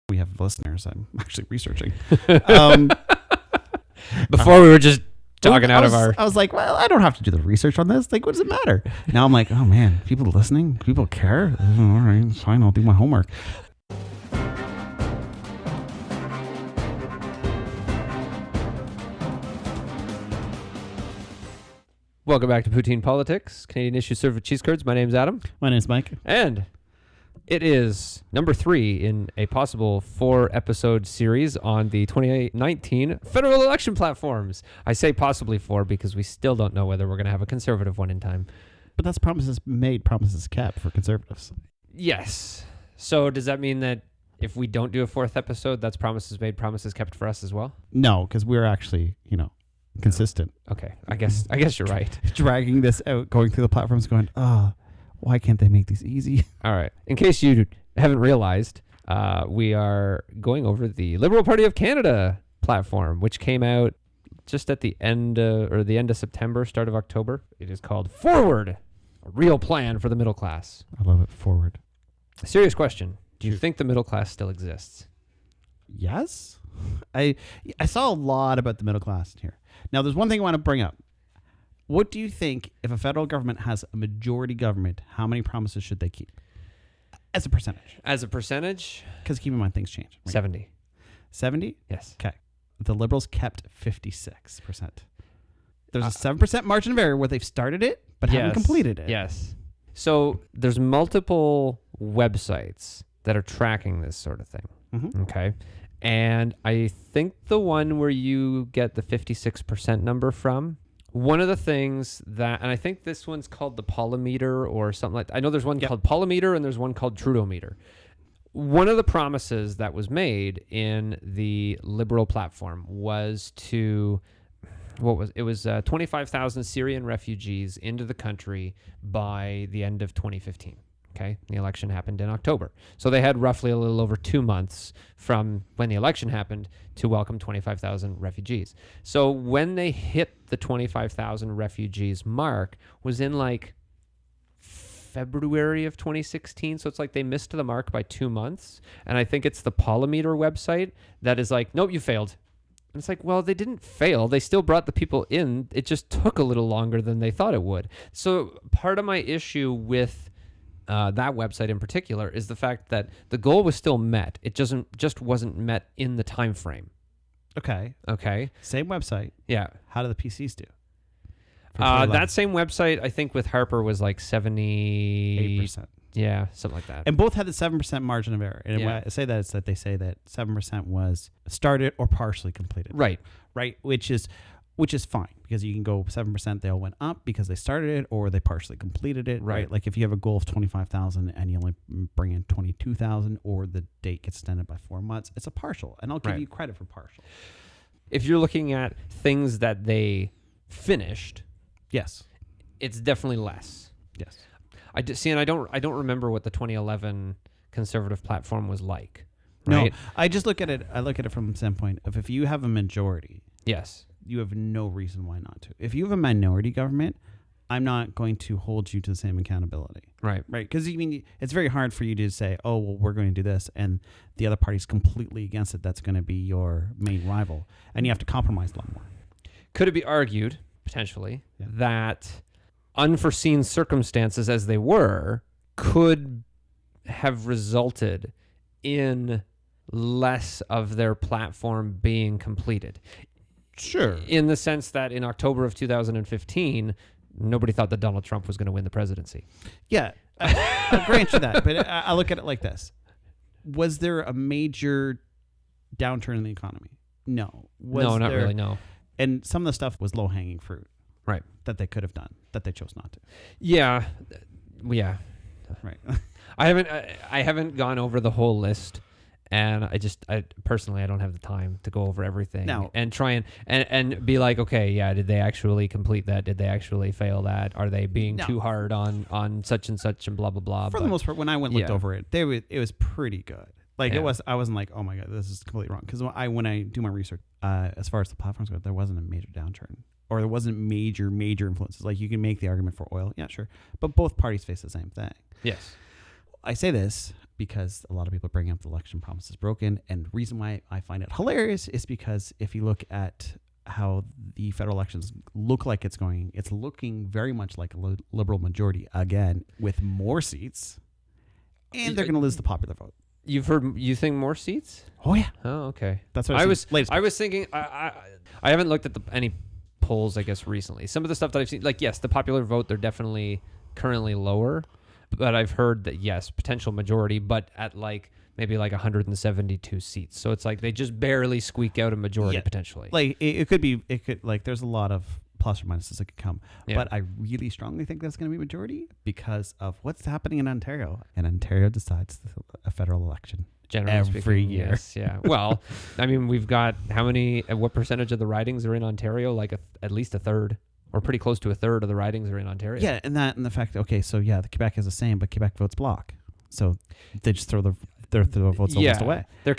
We have listeners. I'm actually researching. Before we were just talking out of our... I was like, well, I don't have to do the research on this. Like, what does it matter? Now I'm like, oh man, people listening? People care? All right, fine. I'll do my homework. Welcome back to Poutine Politics, Canadian issues served with cheese curds. My name's Adam. My name's Mike. And it is number 3 in a possible 4-episode series on the 2019 federal election platforms. I say possibly 4 because we still don't know whether we're going to have a conservative one in time. But that's promises made, promises kept for conservatives. Yes. So does that mean that if we don't do a 4th episode, that's promises made, promises kept for us as well? No, because we're actually, consistent. Okay. I guess you're right. Dragging this out, going through the platforms, going, why can't they make these easy? All right. In case you haven't realized, we are going over the Liberal Party of Canada platform, which came out just at the end of September, start of October. It is called Forward, a real plan for the middle class. I love it. Forward. Serious question. Do you think the middle class still exists? Yes. I saw a lot about the middle class in here. Now, there's one thing I want to bring up. What do you think if a federal government has a majority government, how many promises should they keep? As a percentage. As a percentage? Because keep in mind, things change. Right? 70. 70? Yes. Okay. The Liberals kept 56%. There's a 7% margin of error where they've started it, but haven't completed it. Yes. So there's multiple websites that are tracking this sort of thing. Mm-hmm. Okay. And I think the one where you get the 56% number from, one of the things that, and I think this one's called the Polymeter or something like that. I know there's one called Polymeter and there's one called Trudeaumeter. One of the promises that was made in the Liberal platform was to, 25,000 Syrian refugees into the country by the end of 2015. Okay, the election happened in October. So they had roughly a little over 2 months from when the election happened to welcome 25,000 refugees. So when they hit the 25,000 refugees mark was in like February of 2016. So it's like they missed the mark by 2 months. And I think it's the Polymeter website that is like, nope, you failed. And it's like, well, they didn't fail. They still brought the people in. It just took a little longer than they thought it would. So part of my issue with that website in particular is the fact that the goal was still met. It just wasn't met in the time frame. Okay. Same website. Yeah. How do the PCs do? That same website, I think with Harper was like 78%. Yeah, something like that. And both had the 7% margin of error. And when I say that, it's that they say that 7% was started or partially completed. Right. Which is fine because you can go 7%, they all went up because they started it or they partially completed it. Right. Like if you have a goal of 25,000 and you only bring in 22,000 or the date gets extended by 4 months, it's a partial. And I'll give you credit for partial. If you're looking at things that they finished, yes, it's definitely less. Yes. I don't remember what the 2011 conservative platform was like. Right? No, I just look at it. I look at it from the standpoint of if you have a majority. Yes. You have no reason why not to. If you have a minority government, I'm not going to hold you to the same accountability. Right. Because it's very hard for you to say, oh, well, we're going to do this, and the other party's completely against it. That's going to be your main rival, and you have to compromise a lot more. Could it be argued, potentially, that unforeseen circumstances as they were could have resulted in less of their platform being completed? Sure. In the sense that in October of 2015, nobody thought that Donald Trump was going to win the presidency. Yeah, I'll grant you that. But I look at it like this. Was there a major downturn in the economy? No. No, not really, no. And some of the stuff was low-hanging fruit. Right. That they could have done, that they chose not to. Yeah. Right. I haven't gone over the whole list. And I personally, I don't have the time to go over everything and try and be like, okay, yeah, did they actually complete that? Did they actually fail that? Are they being too hard on such and such and blah, blah, blah? For the most part, when I went and looked over it, it was pretty good. Like I wasn't like, oh my God, this is completely wrong. Because when I do my research, as far as the platforms go, there wasn't a major downturn or there wasn't major influences. Like you can make the argument for oil. Yeah, sure. But both parties face the same thing. Yes. I say this. because a lot of people bring up the election promises broken. And the reason why I find it hilarious is because if you look at how the federal elections look like it's looking very much like a liberal majority again with more seats, and they're going to lose the popular vote. You think more seats? Oh yeah. Oh, okay. That's what I was thinking. I haven't looked at any polls, I guess, recently. Some of the stuff that I've seen, like, yes, the popular vote, they're definitely currently lower, but I've heard that, yes, potential majority, but at like maybe like 172 seats. So it's like they just barely squeak out a majority potentially. Like it could like there's a lot of plus or minuses that could come. Yeah. But I really strongly think that's going to be majority because of what's happening in Ontario. And Ontario decides a federal election. Generally every speaking, year. Yes, yeah. Well, I mean, we've got what percentage of the ridings are in Ontario? Like at least a third, or pretty close to a third of the ridings are in Ontario. Yeah, and the fact, okay, so yeah, the Quebec is the same, but Quebec votes bloc. So they just throw their votes almost away. The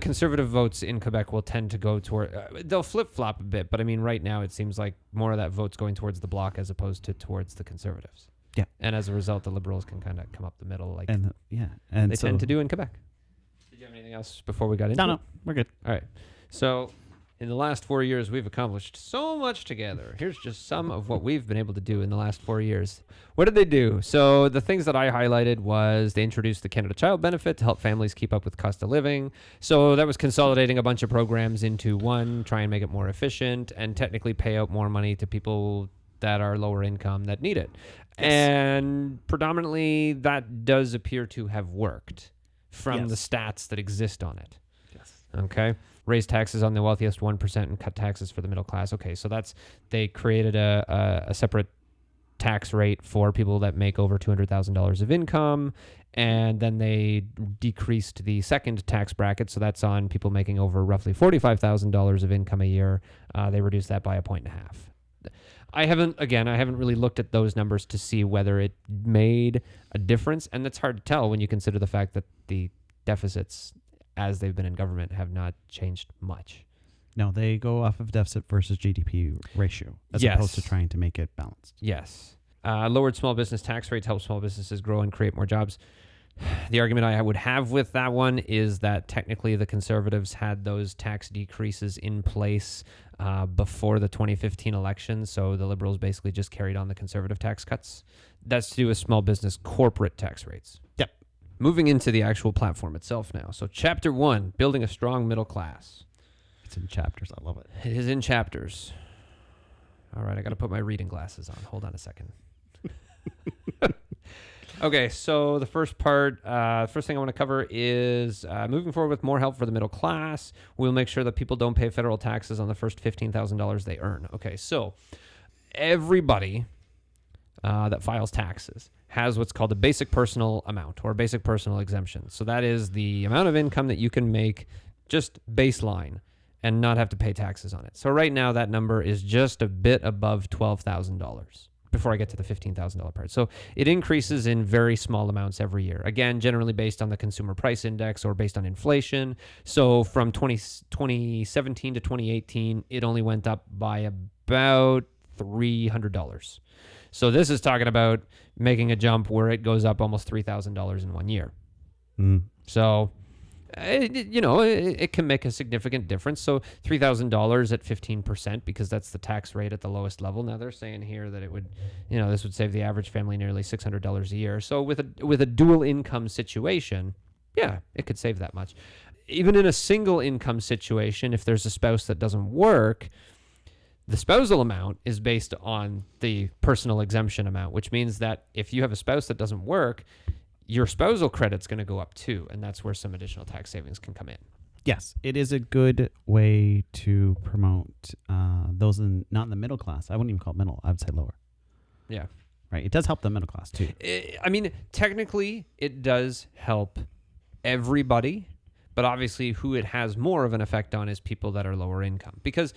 conservative votes in Quebec will tend to go toward, they'll flip-flop a bit, but I mean, right now it seems like more of that vote's going towards the bloc as opposed to towards the conservatives. Yeah. And as a result, the Liberals can kind of come up the middle like and they tend to do in Quebec. Did you have anything else before we got into it? No, we're good. All right. So in the last 4 years, we've accomplished so much together. Here's just some of what we've been able to do in the last 4 years. What did they do? So the things that I highlighted was they introduced the Canada Child Benefit to help families keep up with cost of living. So that was consolidating a bunch of programs into one, try and make it more efficient, and technically pay out more money to people that are lower income that need it. Yes. And predominantly that does appear to have worked from the stats that exist on it. Yes. Okay. Raise taxes on the wealthiest 1% and cut taxes for the middle class. Okay. So they created a separate tax rate for people that make over $200,000 of income. And then they decreased the second tax bracket. So that's on people making over roughly $45,000 of income a year. They reduced that by 1.5 points. I haven't really looked at those numbers to see whether it made a difference. And that's hard to tell when you consider the fact that the deficits as they've been in government have not changed much. No, they go off of deficit versus GDP ratio as opposed to trying to make it balanced. Yes. Lowered small business tax rates help small businesses grow and create more jobs. The argument I would have with that one is that technically the Conservatives had those tax decreases in place before the 2015 election, so the Liberals basically just carried on the Conservative tax cuts. That's to do with small business corporate tax rates. Yep. Moving into the actual platform itself now. So Chapter 1, building a strong middle class. It's in chapters. I love it. It is in chapters. All right, I got to put my reading glasses on. Hold on a second. Okay, so the first part, first thing I want to cover is moving forward with more help for the middle class. We'll make sure that people don't pay federal taxes on the first $15,000 they earn. Okay, so everybody that files taxes has what's called a basic personal amount or basic personal exemption. So that is the amount of income that you can make just baseline and not have to pay taxes on it. So right now that number is just a bit above $12,000. Before I get to the $15,000 part. So it increases in very small amounts every year. Again, generally based on the consumer price index or based on inflation. So from 2017 to 2018, it only went up by about $300. So this is talking about making a jump where it goes up almost $3,000 in 1 year. So it can make a significant difference. So $3,000 at 15% because that's the tax rate at the lowest level. Now they're saying here that it would, this would save the average family nearly $600 a year. So with a dual income situation, yeah, it could save that much. Even in a single income situation, if there's a spouse that doesn't work, the spousal amount is based on the personal exemption amount, which means that if you have a spouse that doesn't work, your spousal credit's going to go up too, and that's where some additional tax savings can come in. Yes, it is a good way to promote those not in the middle class. I wouldn't even call it middle. I would say lower. Yeah. Right. It does help the middle class too. I mean, technically, it does help everybody, but obviously who it has more of an effect on is people that are lower income. Because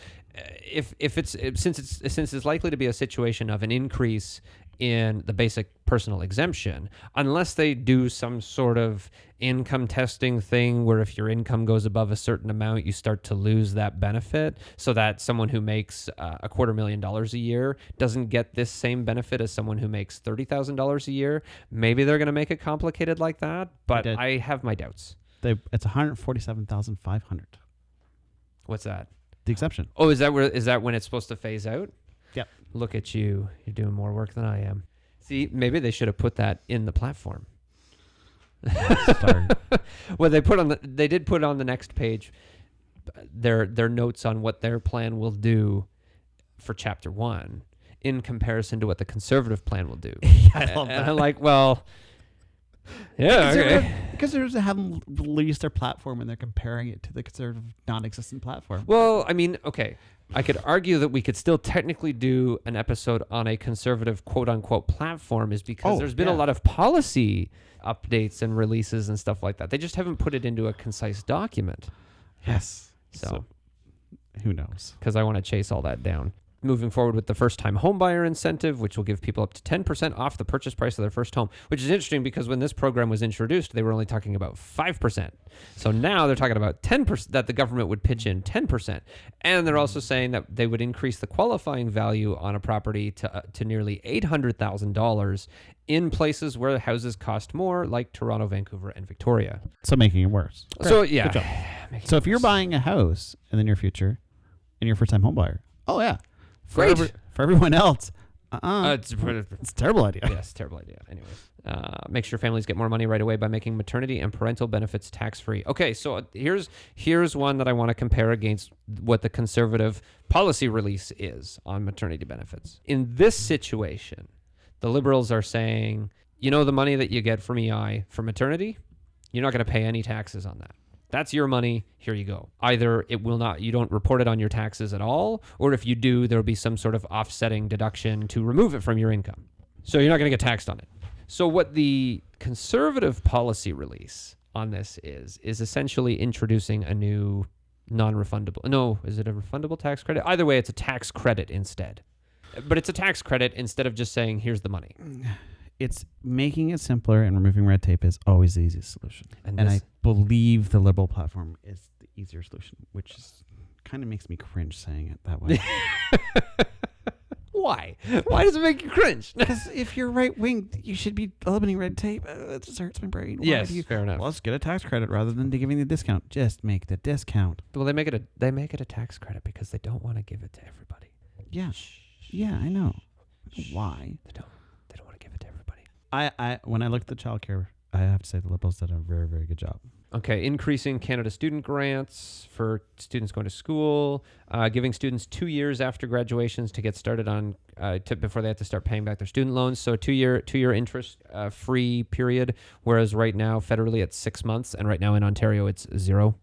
since it's likely to be a situation of an increase in the basic personal exemption, unless they do some sort of income testing thing where if your income goes above a certain amount, you start to lose that benefit, so that someone who makes $250,000 a year doesn't get this same benefit as someone who makes $30,000 a year. Maybe they're going to make it complicated like that, but I have my doubts. It's 147,500. What's that? The exemption. Oh, is that when it's supposed to phase out? Yep. Look at you. You're doing more work than I am. See, maybe they should have put that in the platform. Well, they did put on the next page their notes on what their plan will do for Chapter 1 in comparison to what the Conservative plan will do. I love that. And I'm like, well, yeah, okay. Because they haven't released their platform and they're comparing it to the Conservative non-existent platform. Well, I mean, okay. I could argue that we could still technically do an episode on a Conservative quote-unquote platform is because there's been a lot of policy updates and releases and stuff like that. They just haven't put it into a concise document. Yes. So who knows? Because I want to chase all that down. Moving forward with the first-time homebuyer incentive, which will give people up to 10% off the purchase price of their first home, which is interesting because when this program was introduced, they were only talking about 5%. So now they're talking about 10%, that the government would pitch in 10%. And they're also saying that they would increase the qualifying value on a property to nearly $800,000 in places where houses cost more, like Toronto, Vancouver, and Victoria. So making it worse. Great. So, yeah. Good job. So if you're buying a house in the near future and you're a first-time homebuyer, for everyone else, it's a terrible idea. Yes, terrible idea. Anyways, make sure families get more money right away by making maternity and parental benefits tax-free. Okay, so here's one that I want to compare against what the Conservative policy release is on maternity benefits. In this situation, the Liberals are saying, the money that you get from EI for maternity, you're not going to pay any taxes on that. That's your money. Here you go. Either you don't report it on your taxes at all, or if you do, there'll be some sort of offsetting deduction to remove it from your income. So you're not going to get taxed on it. So what the Conservative policy release on this is essentially introducing a new non-refundable. No, is it a refundable tax credit? Either way, it's a tax credit instead. But it's a tax credit instead of just saying, here's the money. It's making it simpler, and removing red tape is always the easiest solution. And I believe the Liberal platform is the easier solution, which kind of makes me cringe saying it that way. Why? Why does it make you cringe? Because if you're right wing, you should be eliminating red tape. It just hurts my brain. Yes, fair enough. Well, let's get a tax credit rather than giving the discount. Just make the discount. Well, they make it a tax credit because they don't want to give it to everybody. Yeah. Yeah, I know. Why? They don't want to give it to everybody. When I look at the childcare, I have to say the Liberals did a very, very good job. Okay, increasing Canada student grants for students going to school, giving students 2 years after graduations to get started on before they have to start paying back their student loans. So a two-year interest free period, whereas right now federally it's 6 months, and right now in Ontario it's 0.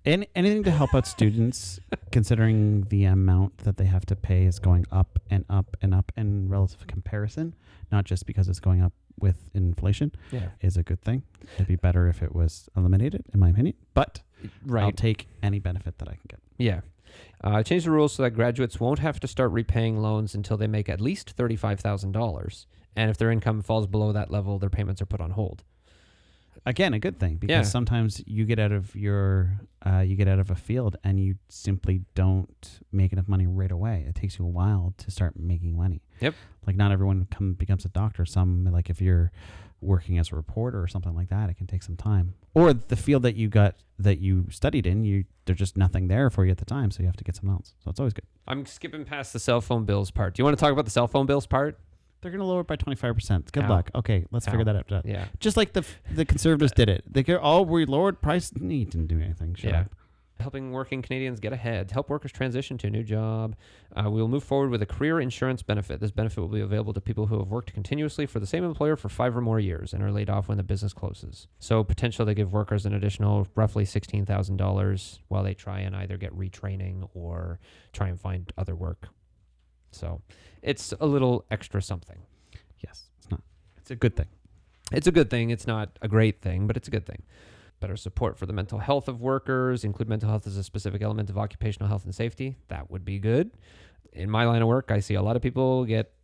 Anything to help out students, considering the amount that they have to pay is going up and up and up in relative comparison, not just because it's going up with inflation, is a good thing. It'd be better if it was eliminated, in my opinion. But I'll take any benefit that I can get. Yeah. Change the rules so that graduates won't have to start repaying loans until they make at least $35,000. And if their income falls below that level, their payments are put on hold. Again, a good thing, because sometimes you get out of a field and you simply don't make enough money right away. It takes you a while to start making money. Yep. Like not everyone becomes a doctor. Some, like if you're working as a reporter or something like that, it can take some time. Or the field that you studied in, there's just nothing there for you at the time, so you have to get something else. So it's always good. I'm skipping past the cell phone bills part. Do you want to talk about the cell phone bills part? They're going to lower it by 25%. Good luck. Okay, let's figure that out. Yeah. Just like the Conservatives did it. They go, we lowered price. You didn't do anything. Shut up. Helping working Canadians get ahead. Help workers transition to a new job. We will move forward with a career insurance benefit. This benefit will be available to people who have worked continuously for the same employer for 5 or more years and are laid off when the business closes. So potentially they give workers an additional roughly $16,000 while they try and either get retraining or try and find other work. So it's a little extra something. Yes, it's not. It's a good thing. It's a good thing. It's not a great thing, but it's a good thing. Better support for the mental health of workers. Include mental health as a specific element of occupational health and safety. That would be good. In my line of work, I see a lot of people get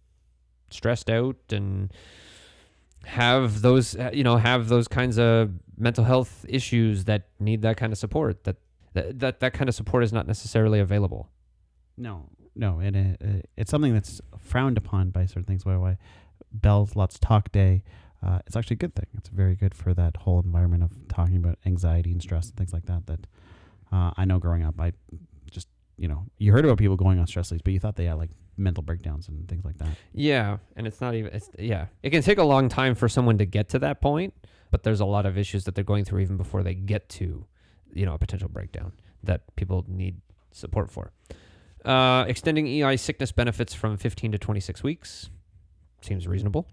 stressed out and have those kinds of mental health issues that need that kind of support, that kind of support is not necessarily available. No, and it's something that's frowned upon by certain things. Why Bell's Lots Talk Day, it's actually a good thing. It's very good for that whole environment of talking about anxiety and stress and things like that. That I know growing up, I just, you heard about people going on stress leaves, but you thought they had like mental breakdowns and things like that. Yeah, and it's not even. It can take a long time for someone to get to that point, but there's a lot of issues that they're going through even before they get to, a potential breakdown that people need support for. Extending EI sickness benefits from 15 to 26 weeks seems reasonable.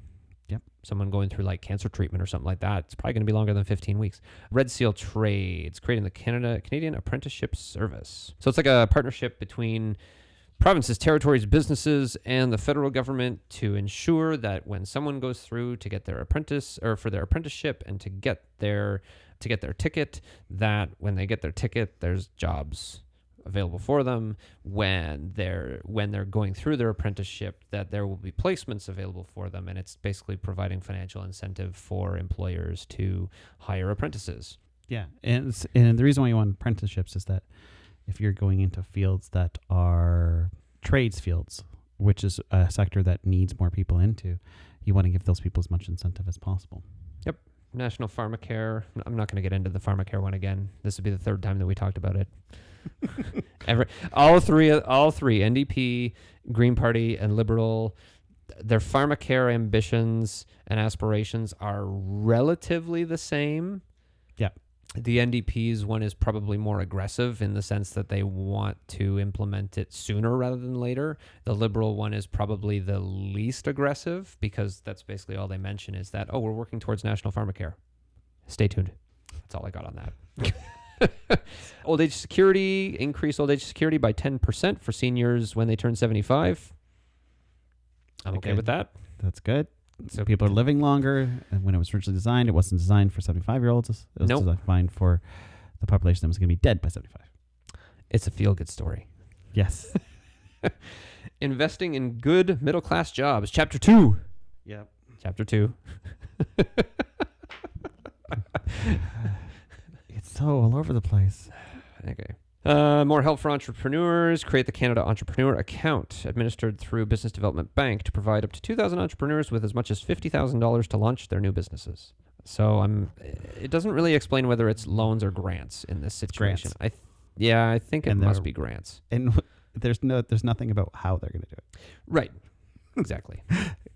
Yep. Someone going through like cancer treatment or something like that, it's probably going to be longer than 15 weeks. Red Seal Trades, creating the Canadian Apprenticeship Service. So it's like a partnership between provinces, territories, businesses, and the federal government to ensure that when someone goes through to get their apprentice or for their apprenticeship and to get their ticket, that when they get their ticket, there's jobs available for them. When they're going through their apprenticeship, that there will be placements available for them, and it's basically providing financial incentive for employers to hire apprentices. Yeah, and the reason why you want apprenticeships is that if you're going into fields that are trades fields, which is a sector that needs more people into, you want to give those people as much incentive as possible. Yep. National Pharmacare. I'm not going to get into the Pharmacare one again. This would be the third time that we talked about it. All three, NDP, Green Party, and Liberal, their Pharmacare ambitions and aspirations are relatively the same. Yeah. The NDP's one is probably more aggressive in the sense that they want to implement it sooner rather than later. The Liberal one is probably the least aggressive because that's basically all they mention is that, we're working towards national pharmacare. Stay tuned. That's all I got on that. Old age security, increase old age security by 10% for seniors when they turn 75. I'm okay with that. That's good. So people are living longer. And when it was originally designed, it wasn't designed for 75-year-olds. It was designed for the population that was going to be dead by 75. It's a feel-good story. Yes. Investing in good middle-class jobs. Chapter 2. Yep. Chapter 2. It's so all over the place. Okay. More help for entrepreneurs. Create the Canada Entrepreneur Account, administered through Business Development Bank, to provide up to 2,000 entrepreneurs with as much as $50,000 to launch their new businesses. So it doesn't really explain whether it's loans or grants in this situation. I think it must be grants. And there's nothing about how they're going to do it. Right. Exactly.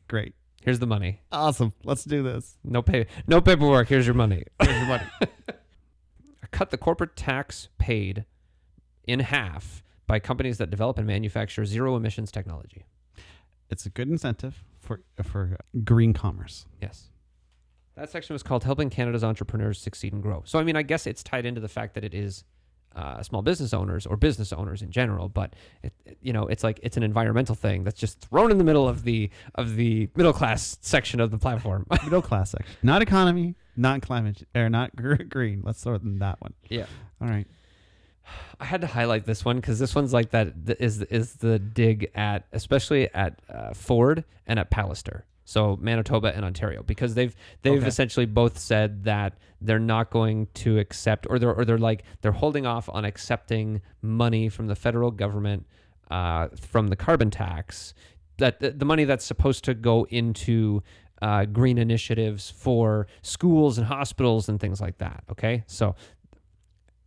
Great. Here's the money. Awesome. Let's do this. No paperwork. Here's your money. Here's your money. Cut the corporate tax paid in half by companies that develop and manufacture zero emissions technology. It's a good incentive for green commerce. Yes. That section was called Helping Canada's Entrepreneurs Succeed and Grow. So, I guess it's tied into the fact that it is small business owners or business owners in general, but it's like it's an environmental thing that's just thrown in the middle of the middle class section of the platform. Middle class section, not economy, not climate, or not green. Let's throw it in that one. Yeah. All right. I had to highlight this one because this one's like that is the dig at especially at Ford and at Pallister. So Manitoba and Ontario, because they've essentially both said that they're not going to accept, or they're holding off on accepting money from the federal government from the carbon tax, that the money that's supposed to go into green initiatives for schools and hospitals and things like that. Okay, so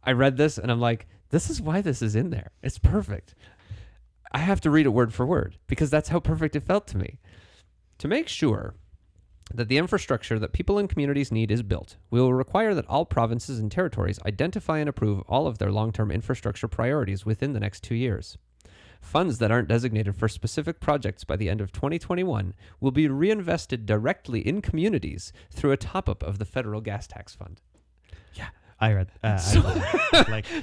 I read this and I'm like, this is why this is in there. It's perfect. I have to read it word for word because that's how perfect it felt to me. To make sure that the infrastructure that people and communities need is built, we will require that all provinces and territories identify and approve all of their long-term infrastructure priorities within the next 2 years. Funds that aren't designated for specific projects by the end of 2021 will be reinvested directly in communities through a top-up of the federal gas tax fund. Yeah. I read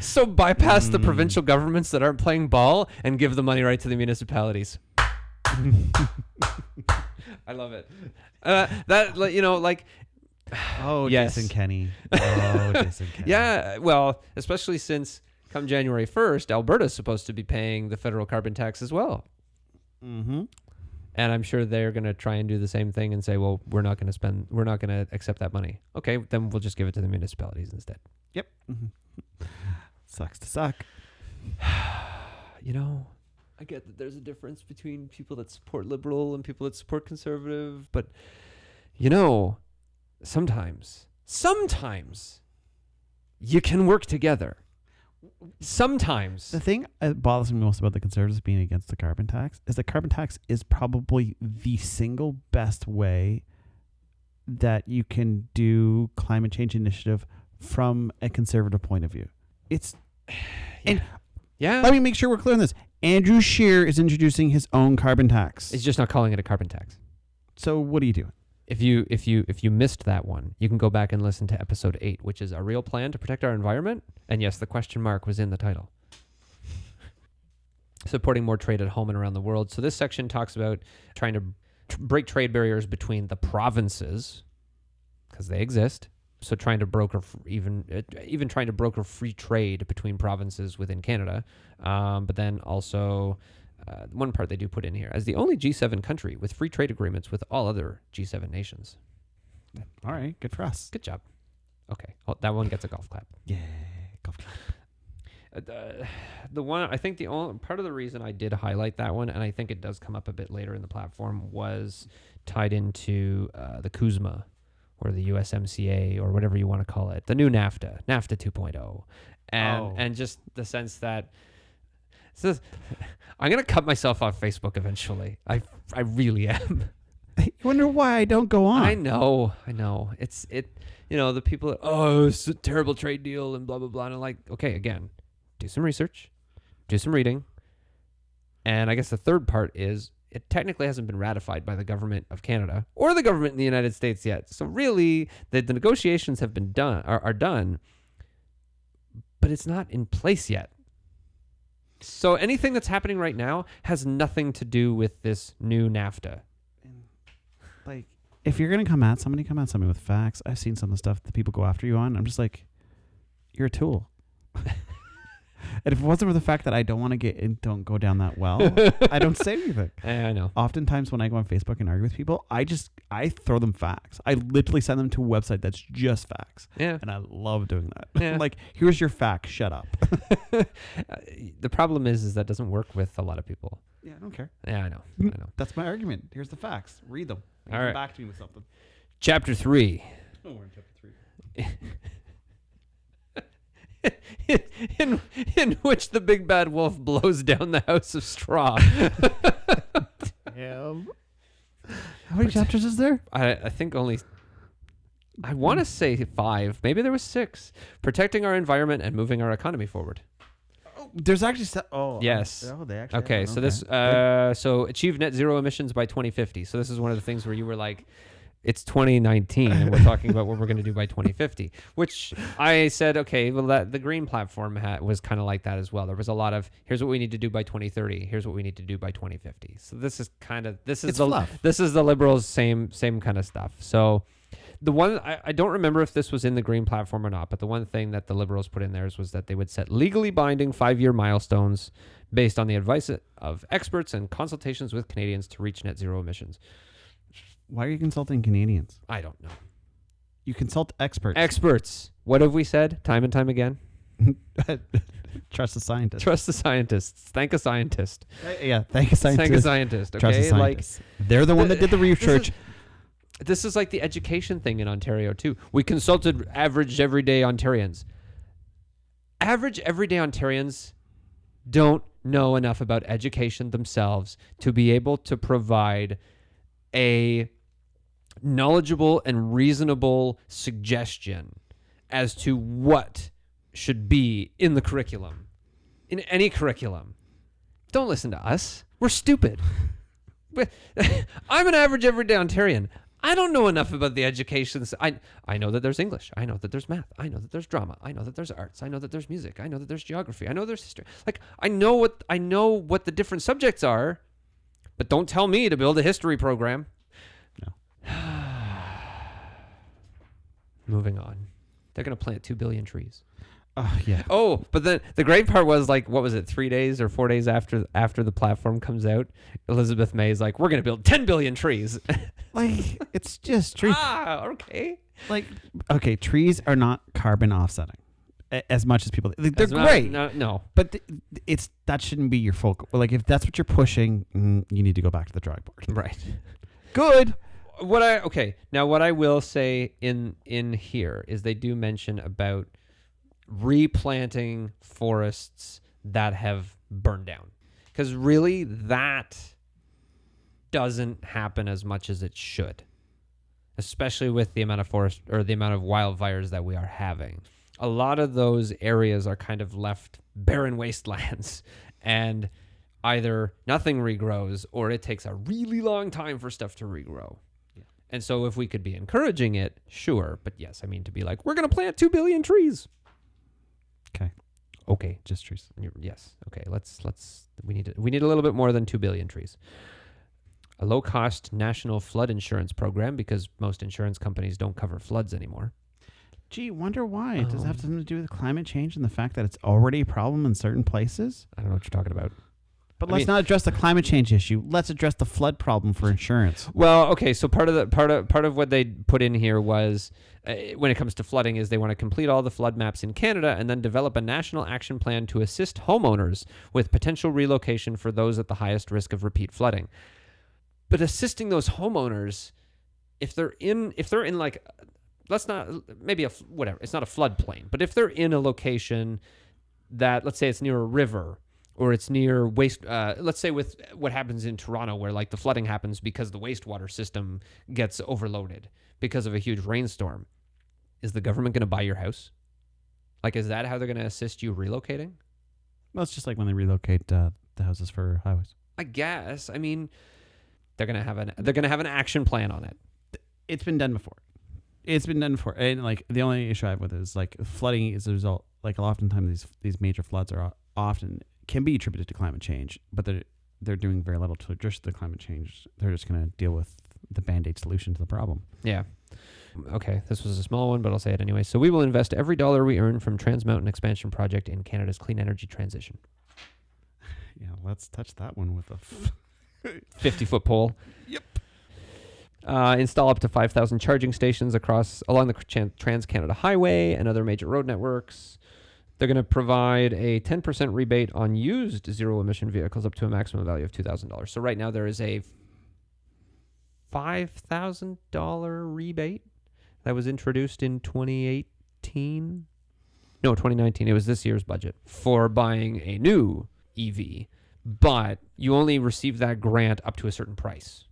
so bypass the provincial governments that aren't playing ball and give the money right to the municipalities. I love it. Yes. Jason Kenney. Oh, Jason Kenney. Yeah, well, especially since come January 1st, Alberta's supposed to be paying the federal carbon tax as well. Mm-hmm. And I'm sure they're going to try and do the same thing and say, well, we're not going to accept that money. Okay, then we'll just give it to the municipalities instead. Yep. Sucks to suck. You know, I get that there's a difference between people that support liberal and people that support conservative, but you know, sometimes you can work together. Sometimes. The thing that bothers me most about the Conservatives being against the carbon tax is the carbon tax is probably the single best way that you can do climate change initiative from a conservative point of view. It's and let me make sure we're clear on this. Andrew Scheer is introducing his own carbon tax. He's just not calling it a carbon tax. So what are you doing? If you missed that one, you can go back and listen to episode 8, which is a real plan to protect our environment. And yes, the question mark was in the title. Supporting more trade at home and around the world. So this section talks about trying to break trade barriers between the provinces, because they exist. So trying to broker even trying to broker free trade between provinces within Canada. But then also one part they do put in here, as the only G7 country with free trade agreements with all other G7 nations. All right, good for us. Good job. Okay, that one gets a golf clap. Yeah, golf clap. The one, I think the only part of the reason I did highlight that one, and I think it does come up a bit later in the platform, was tied into the CUSMA, or the USMCA, or whatever you want to call it, the new NAFTA 2.0, and just the sense that I'm gonna cut myself off Facebook eventually. I really am. I wonder why I don't go on. I know. It's the people are, it's a terrible trade deal and blah blah blah. And I'm like, okay, again, do some research, do some reading, and I guess the third part is it technically hasn't been ratified by the government of Canada or the government in the United States yet. So really, the negotiations have been done, are done, but it's not in place yet. So anything that's happening right now has nothing to do with this new NAFTA. Like, if you're going to come at somebody with facts. I've seen some of the stuff that people go after you on. I'm just like, you're a tool. And if it wasn't for the fact that I don't want to get in, don't go down that well, I don't say anything. I know. Oftentimes when I go on Facebook and argue with people, I throw them facts. I literally send them to a website that's just facts. Yeah. And I love doing that. Yeah. Like, here's your fact. Shut up. The problem is that doesn't work with a lot of people. Yeah, I don't care. Yeah, I know. That's my argument. Here's the facts. Read them. All right. Come back to me with something. Chapter 3. Oh, we're in chapter 3. in which the big bad wolf blows down the house of straw. Damn. How many chapters is there? I think only, I want to say 5. Maybe there was 6. Protecting our environment and moving our economy forward. Oh, there's actually... yes. They actually okay, so this... so achieve net zero emissions by 2050. So this is one of the things where you were like... It's 2019 and we're talking about what we're going to do by 2050, which I said, okay, well, the green platform was kind of like that as well. There was a lot of, here's what we need to do by 2030. Here's what we need to do by 2050. So this is the liberals' same kind of stuff. So the one, I don't remember if this was in the green platform or not, but the one thing that the liberals put in theirs was that they would set legally binding 5-year milestones based on the advice of experts and consultations with Canadians to reach net zero emissions. Why are you consulting Canadians? I don't know. You consult experts. Experts. What have we said time and time again? Trust the scientists. Trust the scientists. Thank a scientist. Yeah, thank a scientist. Thank a scientist. Okay, Trust a scientist. They're the one that did the research. This is like the education thing in Ontario too. We consulted average everyday Ontarians. Average everyday Ontarians don't know enough about education themselves to be able to provide a knowledgeable and reasonable suggestion as to what should be in the curriculum, in any curriculum. Don't listen to us. We're stupid. I'm an average everyday Ontarian. I don't know enough about the education. I know that there's English. I know that there's math. I know that there's drama. I know that there's arts. I know that there's music. I know that there's geography. I know there's history. Like, I know what the different subjects are. But don't tell me to build a history program. No. Moving on. They're going to plant 2 billion trees. Oh yeah. Oh, but the great part was like, what was it, 3 days or 4 days after the platform comes out, Elizabeth May is like, we're going to build 10 billion trees. Like it's just trees. Okay. Like okay, trees are not carbon offsetting as much as people. They're That's not- great, no. but it's that shouldn't be your focal. Like if that's what you're pushing, you need to go back to the drawing board. Right. Good. What I will say in here is they do mention about replanting forests that have burned down, because really that doesn't happen as much as it should, especially with the amount of forest or the amount of wildfires that we are having. A lot of those areas are kind of left barren wastelands, and either nothing regrows or it takes a really long time for stuff to regrow. Yeah. And so if we could be encouraging it, sure. But yes, I mean, to be like, we're going to plant 2 billion trees. Okay. Just trees. Yes. Okay. We need a little bit more than 2 billion trees. A low-cost national flood insurance program, because most insurance companies don't cover floods anymore. Gee, wonder why. Does it have something to do with climate change and the fact that it's already a problem in certain places? I don't know what you're talking about. But let's not address the climate change issue. Let's address the flood problem for insurance. Well, okay. So part of what they put in here was, when it comes to flooding, is they want to complete all the flood maps in Canada and then develop a national action plan to assist homeowners with potential relocation for those at the highest risk of repeat flooding. But assisting those homeowners, if they're in like, let's not, maybe whatever, it's not a floodplain, but if they're in a location that, let's say it's near a river, or it's near waste, let's say with what happens in Toronto, where like the flooding happens because the wastewater system gets overloaded because of a huge rainstorm. Is the government going to buy your house? Like, is that how they're going to assist you relocating? Well, it's just like when they relocate the houses for highways. I guess. I mean, they're going to have an action plan on it. It's been done before. And like the only issue I have with it is like flooding is a result. Like oftentimes these major floods are often can be attributed to climate change, but they're doing very little to address the climate change. They're just going to deal with the Band-Aid solution to the problem. Yeah. Okay, this was a small one, but I'll say it anyway. So we will invest every dollar we earn from Trans Mountain Expansion Project in Canada's clean energy transition. Yeah, let's touch that one with a 50-foot pole. Yep. Install up to 5,000 charging stations along the Trans-Canada Highway and other major road networks. They're going to provide a 10% rebate on used zero-emission vehicles up to a maximum value of $2,000. So right now there is a $5,000 rebate that was introduced in 2018. No, 2019. It was this year's budget for buying a new EV, but you only receive that grant up to a certain price.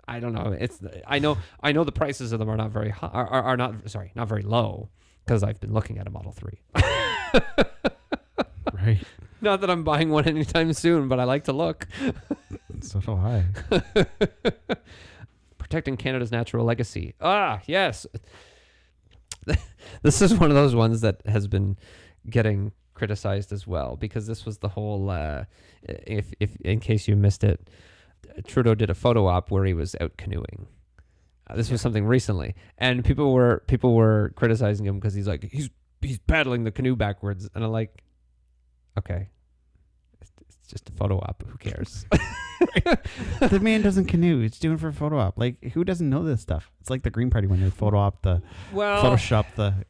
I don't know. I know the prices of them are not very high, are not very low, because I've been looking at a Model 3. Right. Not that I'm buying one anytime soon, but I like to look. So do I. Protecting Canada's natural legacy. Ah, yes. This is one of those ones that has been getting criticized as well, because this was the whole, if in case you missed it, Trudeau did a photo op where he was out canoeing. This was something recently, and people were criticizing him because he's like, he's paddling the canoe backwards, and I'm like, okay, it's just a photo op. Who cares? The man doesn't canoe. It's doing for a photo op. Like, who doesn't know this stuff? It's like the Green Party when they Photoshop the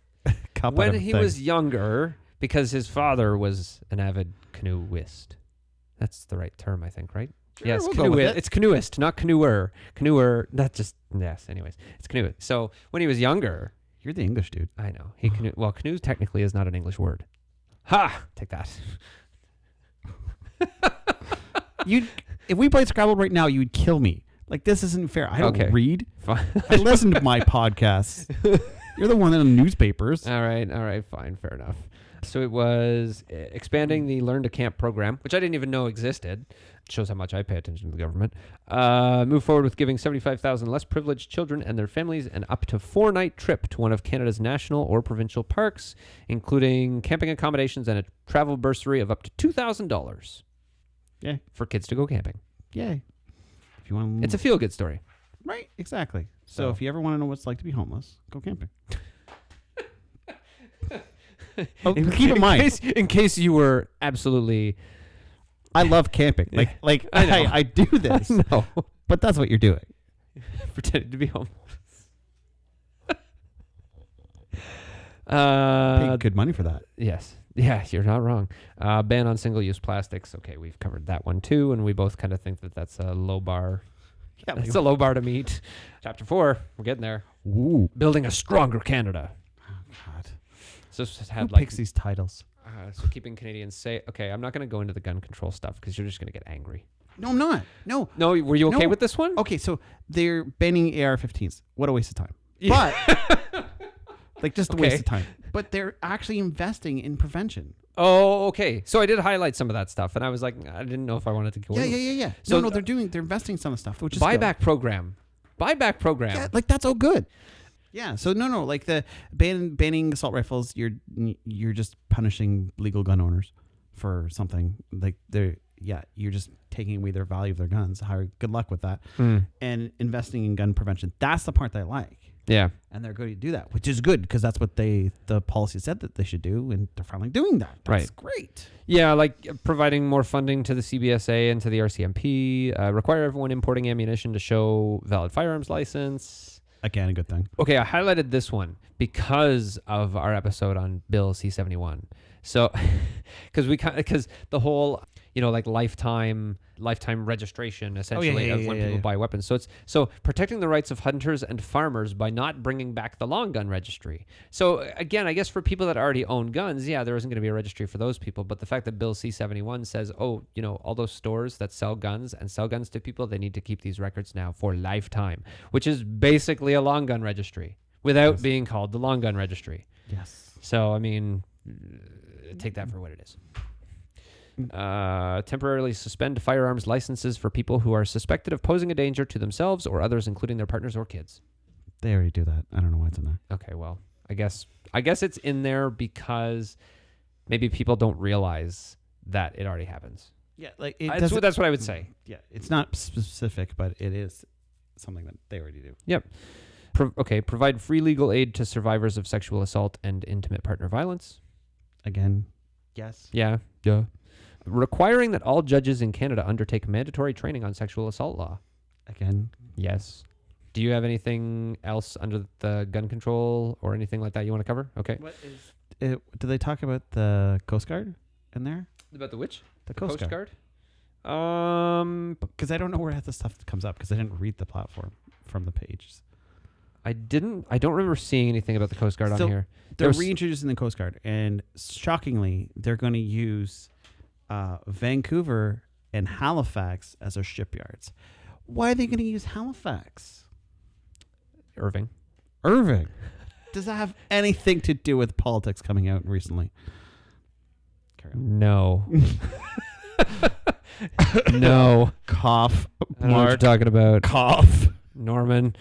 cup. When he was younger, because his father was an avid canoeist. That's the right term, I think, right? Sure, yes, we'll canoeist. It's canoeist, not canoeer. Canoeer, that just, yes, anyways. It's canoeist. So when he was younger. You're the English dude. I know. Canoe technically is not an English word. Ha! Take that. If we played Scrabble right now, you'd kill me. Like, this isn't fair. I don't read. Fine. I listen to my podcasts. You're the one in the newspapers. All right, fine, fair enough. So it was expanding the Learn to Camp program, which I didn't even know existed. It shows how much I pay attention to the government. Move forward with giving 75,000 less privileged children and their families an up to 4-night trip to one of Canada's national or provincial parks, including camping accommodations and a travel bursary of up to $2,000. Yay. For kids to go camping. Yay. If you want, it's a feel-good story. Right, exactly. So if you ever want to know what it's like to be homeless, go camping. Oh, keep in mind, in case you were absolutely. I love camping. Like I do this. No, But that's what you're doing. pretending to be homeless. Pay good money for that. Yes. Yeah, you're not wrong. Ban on single-use plastics. Okay, we've covered that one too, and we both kind of think that that's a low bar. Yeah, It's a low bar to meet. Chapter 4, we're getting there. Ooh. Building a stronger Canada. Oh, God. So this Who had like picks these titles? so keeping Canadians safe. Okay, I'm not going to go into the gun control stuff because you're just going to get angry. No, I'm not. No. No, were you okay No. with this one? Okay, so they're banning AR-15s. What a waste of time. Yeah. But like just a waste Okay. of time. But they're actually investing in prevention. Oh, okay. So I did highlight some of that stuff, and I was like, I didn't know if I wanted to go. Yeah. So- So they're investing some of stuff, which is good. Buyback program. Yeah, like that's all good. Yeah. So no, like the banning assault rifles, you're just punishing legal gun owners for something like you're just taking away their value of their guns. Good luck with that. And investing in gun prevention. That's the part that I like. Yeah. And they're going to do that, which is good because that's what the policy said that they should do, and they're finally doing that. That's Right. great. Yeah, like providing more funding to the CBSA and to the RCMP, require everyone importing ammunition to show valid firearms license. Again, a good thing. Okay, I highlighted this one because of our episode on Bill C-71. So, because the whole, like lifetime registration essentially of when people buy weapons. So it's protecting the rights of hunters and farmers by not bringing back the long gun registry. So again, I guess for people that already own guns, there isn't going to be a registry for those people. But the fact that Bill C-71 says, all those stores that sell guns to people, they need to keep these records now for lifetime, which is basically a long gun registry without being called the long gun registry. Yes. So, I mean, take that for what it is. Temporarily suspend firearms licenses for people who are suspected of posing a danger to themselves or others, including their partners or kids. They already do that. I don't know why it's in there. Okay, well, I guess it's in there because maybe people don't realize that it already happens. Yeah, like That's what I would say. Yeah, it's not specific, but it is something that they already do. Yep. Provide free legal aid to survivors of sexual assault and intimate partner violence. Again, yes. Yeah. Requiring that all judges in Canada undertake mandatory training on sexual assault law. Again, Yes. Do you have anything else under the gun control or anything like that you want to cover? Okay. what is it? Do they talk about the Coast Guard in there? About the which? The Coast Guard? Guard? Because I don't know where the stuff comes up because I didn't read the platform from the pages. I don't remember seeing anything about the Coast Guard on here. They're reintroducing the Coast Guard, and shockingly, they're going to use Vancouver and Halifax as their shipyards. Why are they going to use Halifax? Irving. Does that have anything to do with politics coming out recently? Carry on. No. No. Cough. I don't know what you're Mark. talking about. Cough. Norman.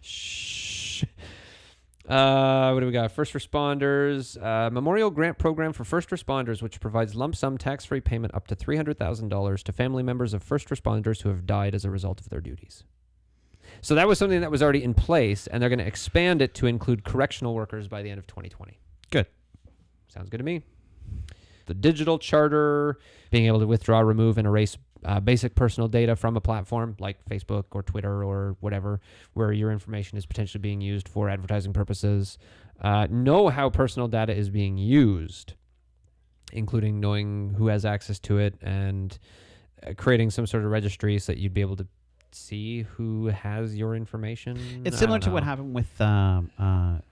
Shh. What do we got? First responders. Memorial Grant Program for First Responders, which provides lump sum tax-free payment up to $300,000 to family members of first responders who have died as a result of their duties. So that was something that was already in place, and they're going to expand it to include correctional workers by the end of 2020. Good. Sounds good to me. The digital charter, being able to withdraw, remove, and erase basic personal data from a platform like Facebook or Twitter or whatever, where your information is potentially being used for advertising purposes. Know how personal data is being used, including knowing who has access to it and creating some sort of registry so that you'd be able to see who has your information. It's similar to what happened with,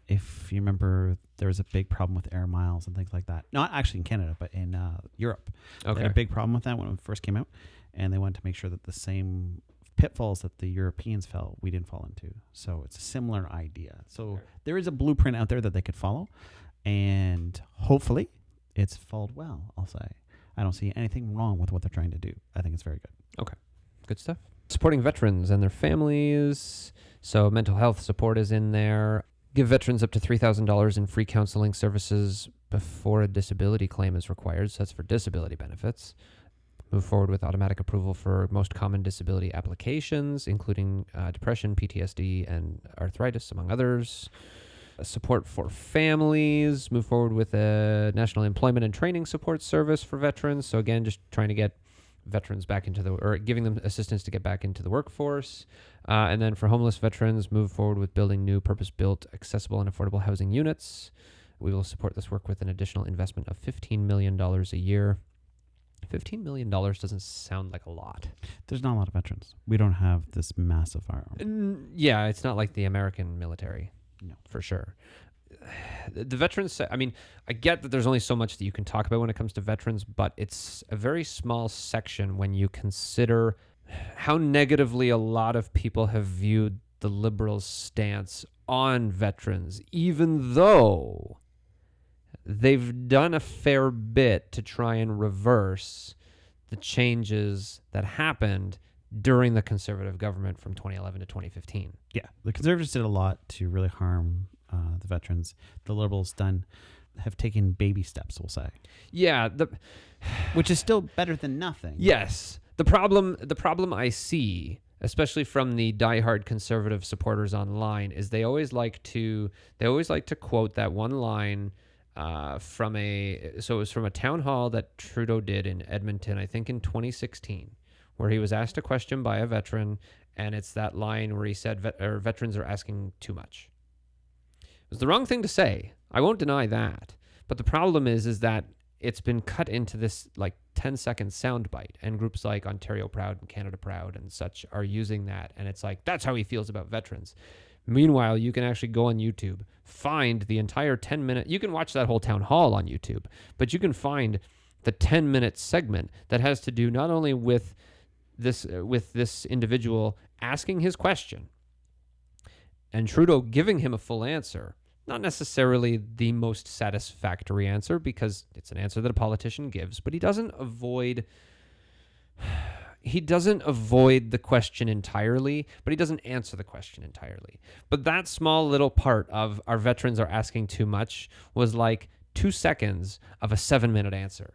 if you remember, there was a big problem with air miles and things like that. Not actually in Canada, but in Europe. They had a big problem with that when it first came out, and they wanted to make sure that the same pitfalls that the Europeans fell, we didn't fall into. So it's a similar idea. So there is a blueprint out there that they could follow, and hopefully it's followed well, I'll say. I don't see anything wrong with what they're trying to do. I think it's very good. Okay. Good stuff. Supporting veterans and their families. So mental health support is in there. Give veterans up to $3,000 in free counseling services before a disability claim is required. So that's for disability benefits. Move forward with automatic approval for most common disability applications, including depression, PTSD, and arthritis, among others. Support for families, move forward with a national employment and training support service for veterans. So again, just trying to get veterans back or giving them assistance to get back into the workforce. And then for homeless veterans, move forward with building new purpose-built, accessible, and affordable housing units. We will support this work with an additional investment of $15 million a year. $15 million doesn't sound like a lot. There's not a lot of veterans. We don't have this massive firearm. Yeah, it's not like the American military. No. For sure. The veterans, I mean, I get that there's only so much that you can talk about when it comes to veterans, but it's a very small section when you consider how negatively a lot of people have viewed the Liberals' stance on veterans, even though they've done a fair bit to try and reverse the changes that happened during the Conservative government from 2011 to 2015. Yeah, the Conservatives did a lot to really harm the veterans. The Liberals have taken baby steps, we'll say. Yeah, which is still better than nothing. Yes. The problem I see, especially from the diehard Conservative supporters online, is they always like to quote that one line from it was from a town hall that Trudeau did in Edmonton, I think in 2016, where he was asked a question by a veteran, and it's that line where he said veterans are asking too much. It was the wrong thing to say. I won't deny that. But the problem is that it's been cut into this like 10-second soundbite, and groups like Ontario Proud and Canada Proud and such are using that, and it's like, that's how he feels about veterans. Meanwhile, you can actually go on YouTube, find the entire 10-minute... You can watch that whole town hall on YouTube, but you can find the 10-minute segment that has to do not only with this individual asking his question and Trudeau giving him a full answer, not necessarily the most satisfactory answer, because it's an answer that a politician gives, but he doesn't avoid the question entirely, but he doesn't answer the question entirely. But that small little part of our veterans are asking too much was like 2 seconds of a 7-minute answer.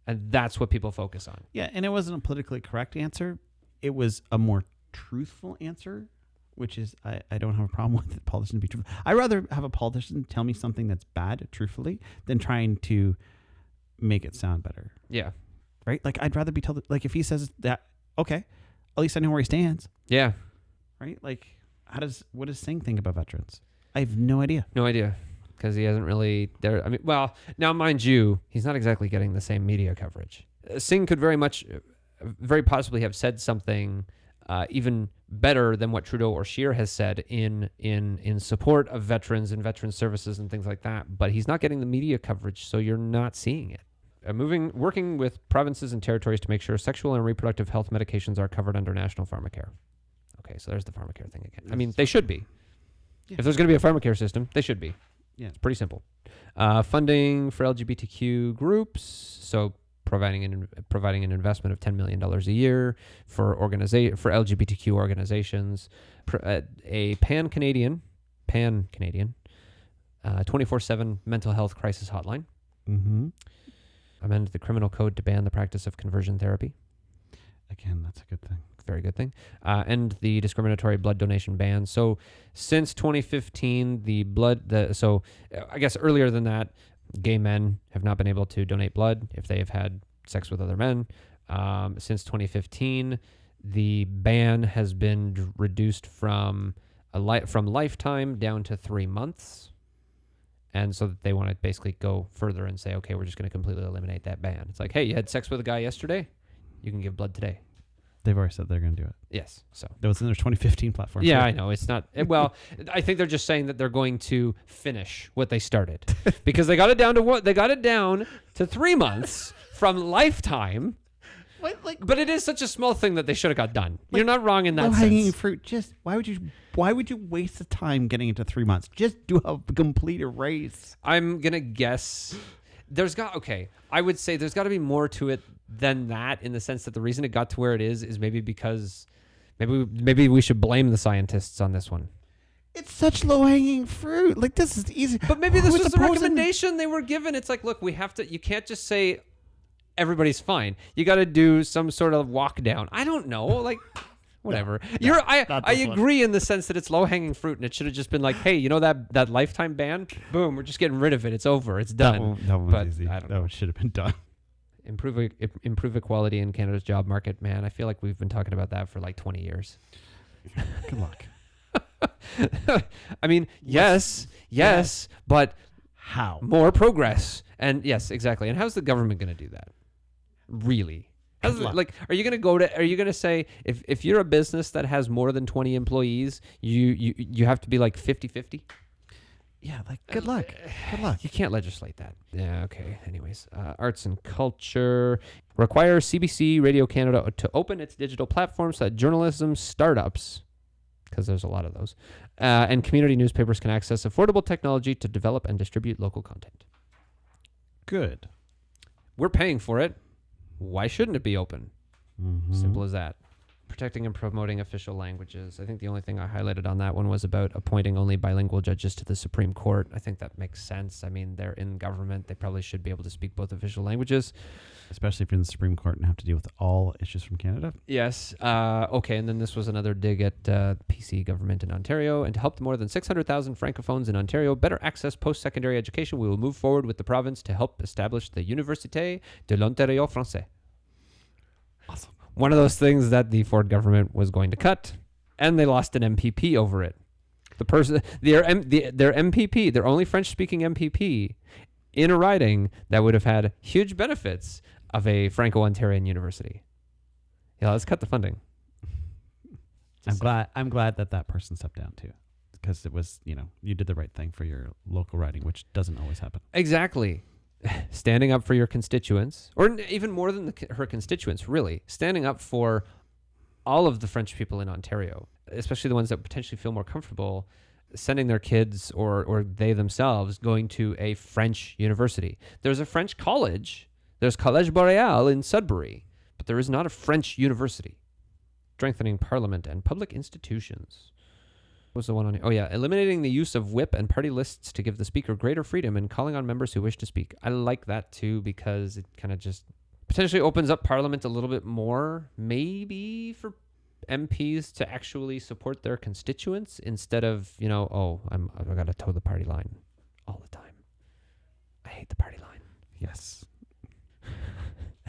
And that's what people focus on. Yeah, and it wasn't a politically correct answer. It was a more truthful answer, which is, I don't have a problem with the politician to be truthful. I'd rather have a politician tell me something that's bad truthfully than trying to make it sound better. Yeah. Right? Like, I'd rather be told, like, if he says that, okay, at least I know where he stands. Yeah. Right? Like, what does Singh think about veterans? I have no idea. No idea. Because he hasn't really... well, now, mind you, he's not exactly getting the same media coverage. Singh could very possibly have said something even better than what Trudeau or Scheer has said in support of veterans and veteran services and things like that. But he's not getting the media coverage, so you're not seeing it. Working with provinces and territories to make sure sexual and reproductive health medications are covered under national pharmacare. Okay, so there's the pharmacare thing again. I mean, they should be. Yeah. If there's going to be a pharmacare system, they should be. Yeah, it's pretty simple. Funding for LGBTQ groups, so providing an investment of $10 million a year for LGBTQ organizations, a pan-Canadian 24/7 mental health crisis hotline. Mm-hmm. Amend the criminal code to ban the practice of conversion therapy. Again, that's a good thing. Very good thing. And the discriminatory blood donation ban. So since 2015, so I guess earlier than that, gay men have not been able to donate blood if they have had sex with other men. Since 2015, the ban has been reduced from lifetime down to 3 months. And so they want to basically go further and say, okay, we're just going to completely eliminate that ban. It's like, hey, you had sex with a guy yesterday? You can give blood today. They've already said they're going to do it. Yes. So that was in their 2015 platform. Yeah, I know. It's not. Well, I think they're just saying that they're going to finish what they started because they got it down to 3 months from lifetime. But it is such a small thing that they should have got done. You're not wrong in that sense. Low-hanging fruit. Just why would you waste the time getting into 3 months? Just do a complete erase. I'm gonna guess I would say there's got to be more to it than that, in the sense that the reason it got to where it is maybe because maybe we should blame the scientists on this one. It's such low-hanging fruit. Like, this is easy. But maybe this was the recommendation they were given. It's like, look, you can't just say everybody's fine. You got to do some sort of walk down. I don't know. Like, Whatever. No, I not this one. agree in the sense that it's low hanging fruit, and it should have just been like, hey, you know that lifetime ban? Boom, we're just getting rid of it. It's over. It's done. That one But was easy. I don't That know. one should have been done. Improve equality in Canada's job market. Man, I feel like we've been talking about that for like 20 years. Good luck. I mean, yes, but How? more progress. And yes, exactly. And how's the government going to do that? Really? Are you going to are you going to say if you're a business that has more than 20 employees, you have to be like 50-50? Yeah, like good luck. Good luck. You can't legislate that. Yeah, okay. Anyways, arts and culture requires CBC Radio Canada to open its digital platforms so that journalism startups, because there's a lot of those, and community newspapers can access affordable technology to develop and distribute local content. Good. We're paying for it. Why shouldn't it be open? Mm-hmm. Simple as that. Protecting and promoting official languages. I think the only thing I highlighted on that one was about appointing only bilingual judges to the Supreme Court. I think that makes sense. I mean, they're in government. They probably should be able to speak both official languages. Especially if you're in the Supreme Court and have to deal with all issues from Canada. Yes. Okay. And then this was another dig at PC government in Ontario. And to help the more than 600,000 francophones in Ontario better access post-secondary education, we will move forward with the province to help establish the Université de l'Ontario Français. Awesome. One of those things that the Ford government was going to cut, and they lost an MPP over it. Their MPP, their only French-speaking MPP, in a riding that would have had huge benefits of a Franco-Ontarian university. Yeah, let's cut the funding. I'm glad that person stepped down too, because it was, you did the right thing for your local riding, which doesn't always happen. Exactly. Standing up for your constituents, or even more than her constituents, really. Standing up for all of the French people in Ontario, especially the ones that potentially feel more comfortable sending their kids or they themselves going to a French university. There's a French college. There's Collège Boréal in Sudbury, but there is not a French university. Strengthening parliament and public institutions. What was the one on here? Oh, yeah. Eliminating the use of whip and party lists to give the speaker greater freedom and calling on members who wish to speak. I like that, too, because it kind of just potentially opens up Parliament a little bit more, maybe for MPs to actually support their constituents instead of, I've got to toe the party line all the time. I hate the party line. Yes.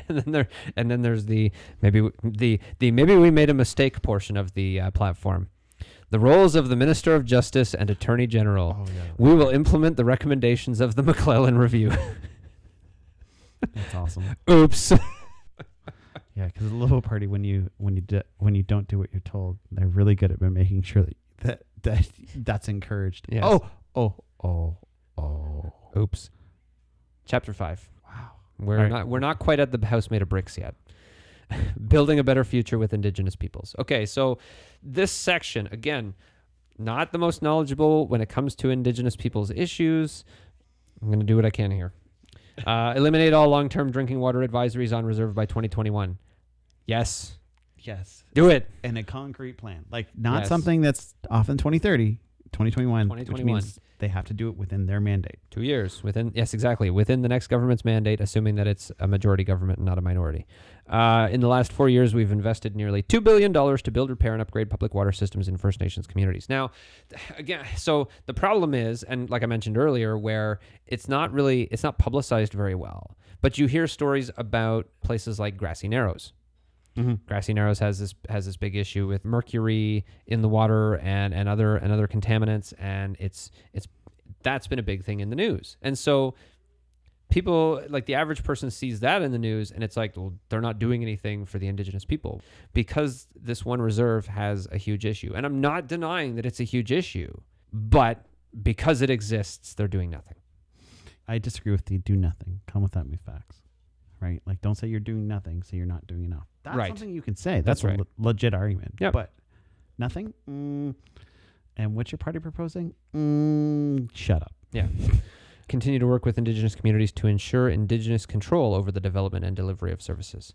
and then there's the maybe we made a mistake portion of the platform. The roles of the Minister of Justice and Attorney General. Oh, yeah. We will implement the recommendations of the McClellan Review. That's awesome. Oops. Yeah, because the Liberal Party, when you don't do what you're told, they're really good at making sure that's encouraged. Yes. Oh. Oops. Chapter 5. Wow. We're not quite at the house made of bricks yet. Building a better future with Indigenous peoples. Okay, so this section, again, not the most knowledgeable when it comes to Indigenous peoples' issues. I'm going to do what I can here. Eliminate all long-term drinking water advisories on reserve by 2021. Yes. Do it. And a concrete plan. Like, not Yes. something that's off in 2030, 2021, 2021. which means they have to do it within their mandate. 2 years within the next government's mandate, assuming that it's a majority government and not a minority. In the last 4 years, we've invested nearly $2 billion to build, repair, and upgrade public water systems in First Nations communities. Now, again, so the problem is, and like I mentioned earlier, where it's not publicized very well, but you hear stories about places like Grassy Narrows. Mm-hmm. Grassy Narrows has this big issue with mercury in the water and other contaminants, and that's been a big thing in the news. And so people, like the average person, sees that in the news, and it's like, well, they're not doing anything for the Indigenous people because this one reserve has a huge issue. And I'm not denying that it's a huge issue, but because it exists, they're doing nothing. I disagree with the do nothing. Come with that with facts. Right? Like, don't say you're doing nothing, say you're not doing enough. That's Right. something you can say. That's That's right. a legit argument. Yep. But nothing? And what's your party proposing? Shut up. Yeah. Continue to work with Indigenous communities to ensure Indigenous control over the development and delivery of services.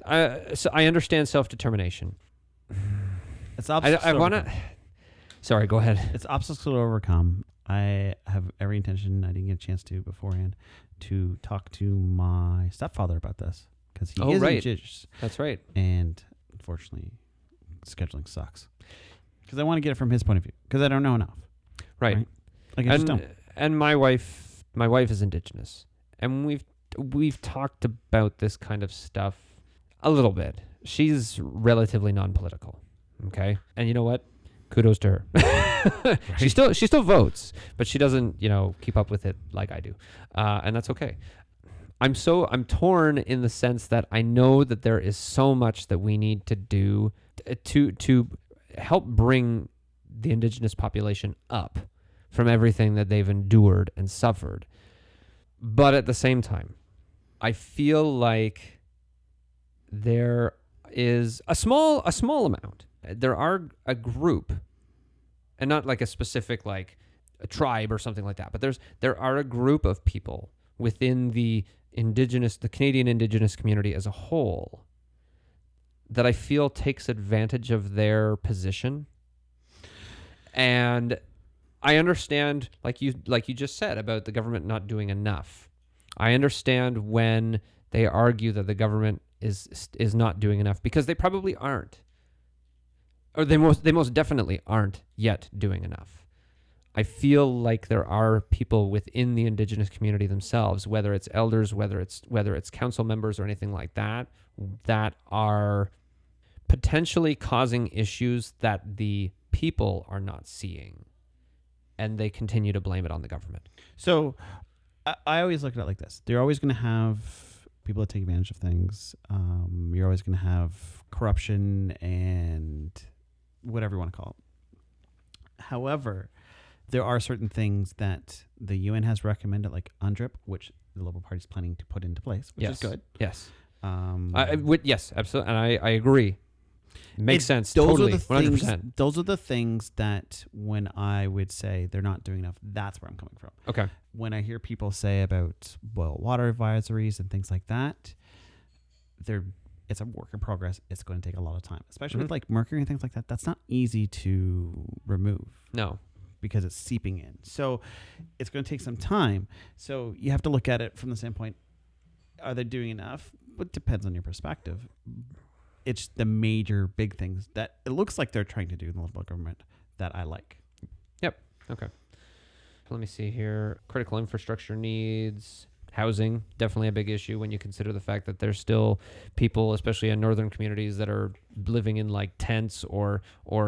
So I understand self-determination. It's obstacles I to want to... overcome. Sorry, go ahead. It's obstacles to overcome. I have every intention, I didn't get a chance to beforehand, to talk to my stepfather about this. Because he is right. Indigenous. That's right. And unfortunately, scheduling sucks. Because I want to get it from his point of view. Because I don't know enough. Right. Like I just don't. And my wife is Indigenous, and we've talked about this kind of stuff a little bit. She's relatively non-political, okay? And you know what? Kudos to her. Right. She still votes, but she doesn't, keep up with it like I do, and that's okay. I'm torn in the sense that I know that there is so much that we need to do to help bring the Indigenous population up from everything that they've endured and suffered. But at the same time, I feel like there is a small amount. There are a group, and not like a specific like a tribe or something like that, but there are a group of people within the Canadian Indigenous community as a whole that I feel takes advantage of their position. And I understand, like you just said, about the government not doing enough. I understand when they argue that the government is not doing enough, because they probably aren't, or they most definitely aren't yet doing enough. I feel like there are people within the Indigenous community themselves, whether it's elders, whether it's council members or anything like that, that are potentially causing issues that the people are not seeing, and they continue to blame it on the government. So I always look at it like this. They're always going to have people that take advantage of things. You're always going to have corruption and whatever you want to call it. However, there are certain things that the UN has recommended, like UNDRIP, which the Liberal Party is planning to put into place, which is good. Yes. Yes, absolutely. And I agree. Makes sense. Totally. 100%. Those are the things that when I would say they're not doing enough, that's where I'm coming from. Okay. When I hear people say about boil water advisories and things like that, it's a work in progress. It's going to take a lot of time, especially with like mercury and things like that. That's not easy to remove. No. Because it's seeping in. So it's going to take some time. So you have to look at it from the standpoint, are they doing enough? It depends on your perspective. It's the major big things that it looks like they're trying to do in the Liberal government that I like. Yep. Okay. Let me see here. Critical infrastructure needs. Housing, definitely a big issue when you consider the fact that there's still people, especially in northern communities, that are living in like tents or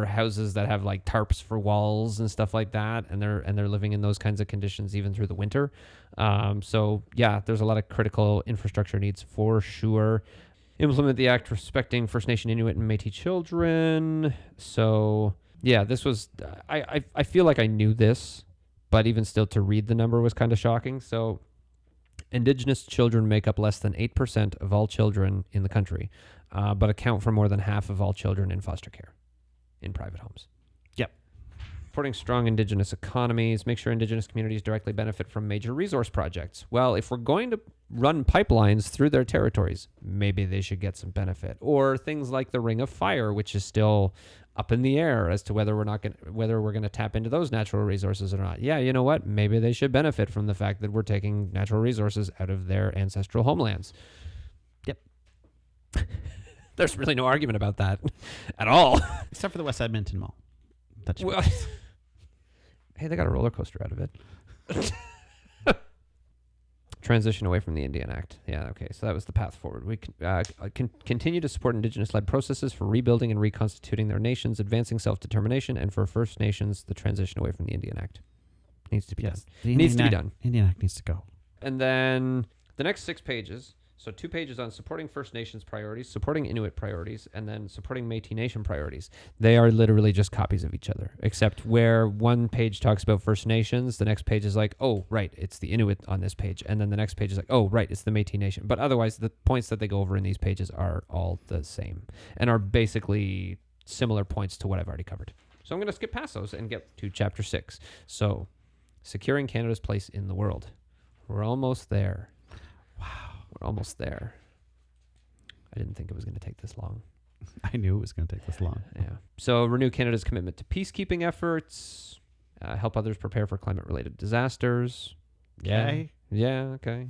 houses that have like tarps for walls and stuff like that, and they're living in those kinds of conditions even through the winter. So yeah, there's a lot of critical infrastructure needs for sure. Implement the act respecting First Nation, Inuit, and Métis children. So yeah, this was I feel like I knew this, but even still to read the number was kind of shocking. So Indigenous children make up less than 8% of all children in the country, but account for more than half of all children in foster care in private homes. Yep. Supporting strong Indigenous economies, make sure Indigenous communities directly benefit from major resource projects. Well, if we're going to run pipelines through their territories, maybe they should get some benefit. Or things like the Ring of Fire, which is still up in the air as to whether we're going to tap into those natural resources or not. Yeah, you know what? Maybe they should benefit from the fact that we're taking natural resources out of their ancestral homelands. Yep. There's really no argument about that at all. Except for the West Edmonton Mall. Hey, they got a roller coaster out of it. Transition away from the Indian Act. Yeah, okay. So that was the path forward. We can continue to support Indigenous-led processes for rebuilding and reconstituting their nations, advancing self-determination, and for First Nations, the transition away from the Indian Act needs to be done. Needs to be done. Indian Act needs to go. And then the next 6 pages. So 2 pages on supporting First Nations priorities, supporting Inuit priorities, and then supporting Métis Nation priorities. They are literally just copies of each other, except where one page talks about First Nations, the next page is like, oh, right, it's the Inuit on this page. And then the next page is like, oh, right, it's the Métis Nation. But otherwise, the points that they go over in these pages are all the same and are basically similar points to what I've already covered. So I'm going to skip past those and get to Chapter 6. So securing Canada's place in the world. We're almost there. Wow. We're almost there. I didn't think it was going to take this long. I knew it was going to take this long. Yeah. So renew Canada's commitment to peacekeeping efforts. Help others prepare for climate-related disasters. Okay. Yeah. Okay.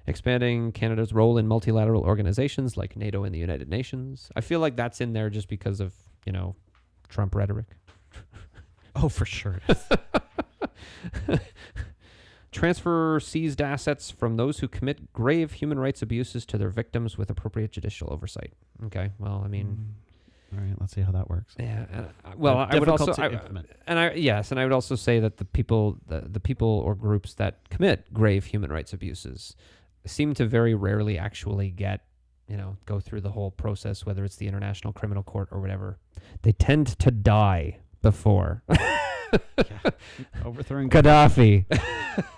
Expanding Canada's role in multilateral organizations like NATO and the United Nations. I feel like that's in there just because of, Trump rhetoric. Oh, for sure. Transfer seized assets from those who commit grave human rights abuses to their victims with appropriate judicial oversight. Okay, well, I mean... All right, let's see how that works. Yeah. Well, I would also... implement. And I would also say that the people or groups that commit grave human rights abuses seem to very rarely actually go through the whole process, whether it's the International Criminal Court or whatever. They tend to die before. Overthrowing Gaddafi.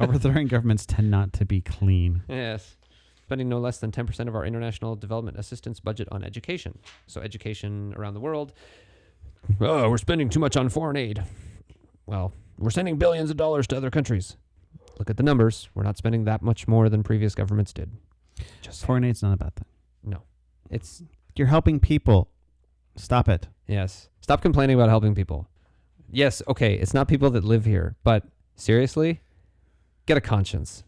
Overthrowing governments tend not to be clean. Yes. Spending no less than 10% of our international development assistance budget on education. So education around the world. Oh, we're spending too much on foreign aid. Well, we're sending billions of dollars to other countries. Look at the numbers. We're not spending that much more than previous governments did. Just Foreign aid's not a bad thing. No. It's... You're helping people. Stop it. Yes. Stop complaining about helping people. Yes, okay, it's not people that live here, but seriously, get a conscience.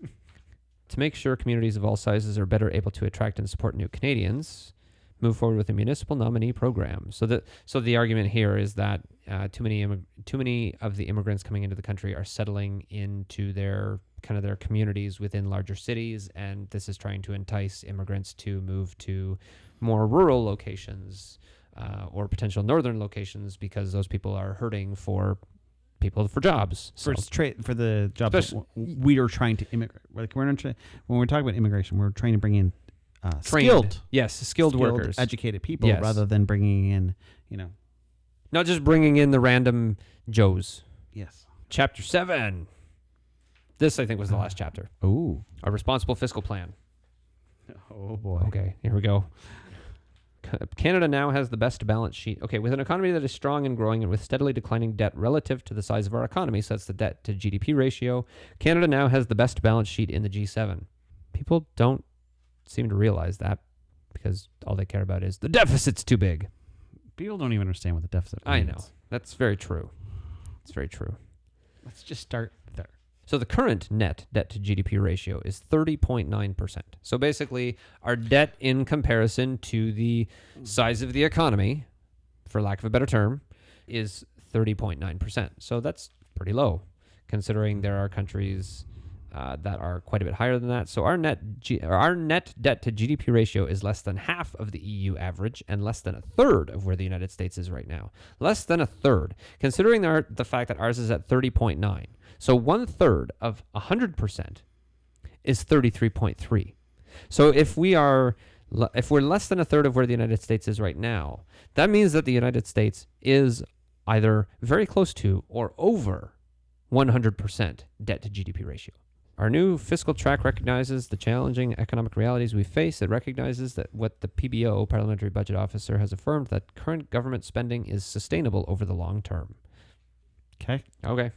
To make sure communities of all sizes are better able to attract and support new Canadians, move forward with a municipal nominee program. So the argument here is that too many of the immigrants coming into the country are settling into their communities within larger cities, and this is trying to entice immigrants to move to more rural locations or potential northern locations because those people are hurting for jobs. For the jobs that we are trying to immigrate. Like when we're talking about immigration, we're trying to bring in skilled workers, educated people, rather than bringing in, not just bringing in the random Joes. Yes. Chapter 7. This, I think, was the last chapter. Ooh. A responsible fiscal plan. Oh, boy. Okay, here we go. Canada now has the best balance sheet. Okay, with an economy that is strong and growing and with steadily declining debt relative to the size of our economy, so that's the debt to GDP ratio, Canada now has the best balance sheet in the G7. People don't seem to realize that because all they care about is the deficit's too big. People don't even understand what the deficit means. I know. That's very true. It's very true. Let's just start there. So the current net debt to GDP ratio is 30.9%. So basically, our debt in comparison to the size of the economy, for lack of a better term, is 30.9%. So that's pretty low, considering there are countries that are quite a bit higher than that. So our net debt to GDP ratio is less than half of the EU average and less than a third of where the United States is right now. Less than a third, considering the fact that ours is at 30.9. So 1/3 of 100% is 33.3. So if we're less than a third of where the United States is right now, that means that the United States is either very close to or over 100% debt to GDP ratio. Our new fiscal track recognizes the challenging economic realities we face. It recognizes that what the PBO, Parliamentary Budget Officer, has affirmed that current government spending is sustainable over the long term. Okay.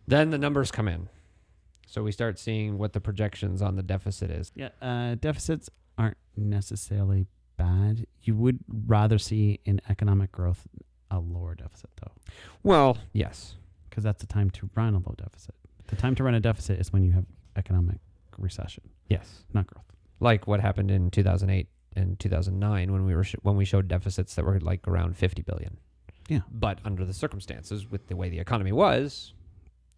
Then the numbers come in. So we start seeing what the projections on the deficit is. Yeah, deficits aren't necessarily bad. You would rather see in economic growth a lower deficit, though. Well, yes. Because that's the time to run a low deficit. The time to run a deficit is when you have economic recession. Yes. Not growth. Like what happened in 2008 and 2009 when we showed deficits that were like around 50 billion. Yeah. But under the circumstances, with the way the economy was,